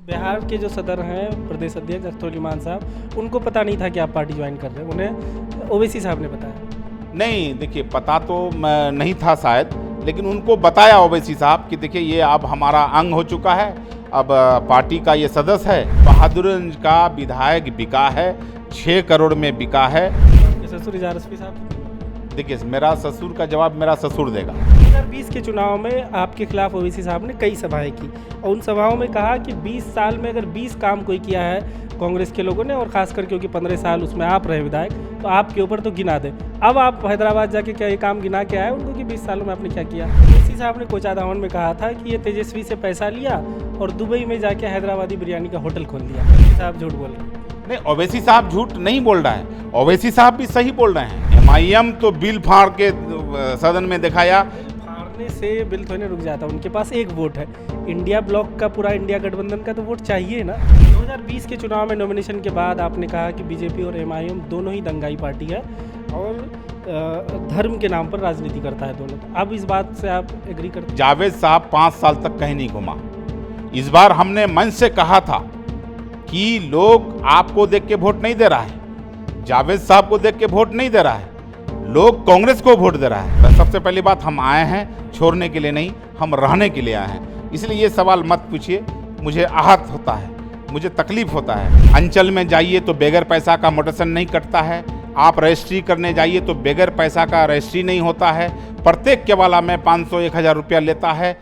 बिहार के जो सदर हैं प्रदेश अध्यक्ष अख्तर मान साहब, उनको पता नहीं था कि आप पार्टी ज्वाइन कर रहे हैं, उन्हें ओवैसी साहब ने बताया। नहीं, देखिए पता तो नहीं था शायद, लेकिन उनको बताया ओवैसी साहब कि देखिए ये अब हमारा अंग हो चुका है, अब पार्टी का ये सदस्य है। बहादुरगंज का विधायक बिका है, 6 करोड़ में बिका है। आपके ससुर इजहार रश्मी साहब, देखिए मेरा ससुर का जवाब मेरा ससुर देगा। 2020 के चुनाव में आपके खिलाफ ओवैसी साहब ने कई सभाएं की और उन सभाओं में कहा कि 20 साल में अगर 20 काम कोई किया है कांग्रेस के लोगों ने, और खासकर क्योंकि 15 साल उसमें आप रहे विधायक, तो आपके ऊपर तो गिना दे। अब आप हैदराबाद जाके क्या ये काम गिना के आए उनको कि 20 सालों में आपने क्या किया? ओवैसी साहब ने कोचाधावन में कहा था कि ये तेजस्वी से पैसा लिया और दुबई में जाके हैदराबादी बिरयानी का होटल खोल दिया। ओवैसी साहब झूठ बोल रहे हैं। नहीं, ओवैसी साहब झूठ नहीं बोल रहा है, ओवैसी साहब भी सही बोल रहे हैं। एमआईएम तो बिल फाड़ के सदन में दिखाया। फाड़ने से बिल थोड़ी रुक जाता, उनके पास एक वोट है। इंडिया ब्लॉक का, पूरा इंडिया गठबंधन का तो वोट चाहिए ना। 2020 के चुनाव में नॉमिनेशन के बाद आपने कहा कि बीजेपी और एमआईएम दोनों ही दंगाई पार्टी है और धर्म के नाम पर राजनीति करता है दोनों। अब इस बात से आप एग्री करते हैं? जावेद साहब 5 साल तक कहीं नहीं घुमा। इस बार हमने मंच से कहा था कि लोग आपको देख के वोट नहीं दे रहा है, जावेद साहब को देख के वोट नहीं दे रहा है, लोग कांग्रेस को वोट दे रहा है। तो सबसे पहली बात, हम आए हैं छोड़ने के लिए नहीं, हम रहने के लिए आए हैं। इसलिए ये सवाल मत पूछिए, मुझे आहत होता है, मुझे तकलीफ होता है। अंचल में जाइए तो बगैर पैसा का मोटेशन नहीं कटता है, आप रजिस्ट्री करने जाइए तो बगैर पैसा का रजिस्ट्री नहीं होता है। प्रत्येक केवाला में 500-1000 रुपया लेता है।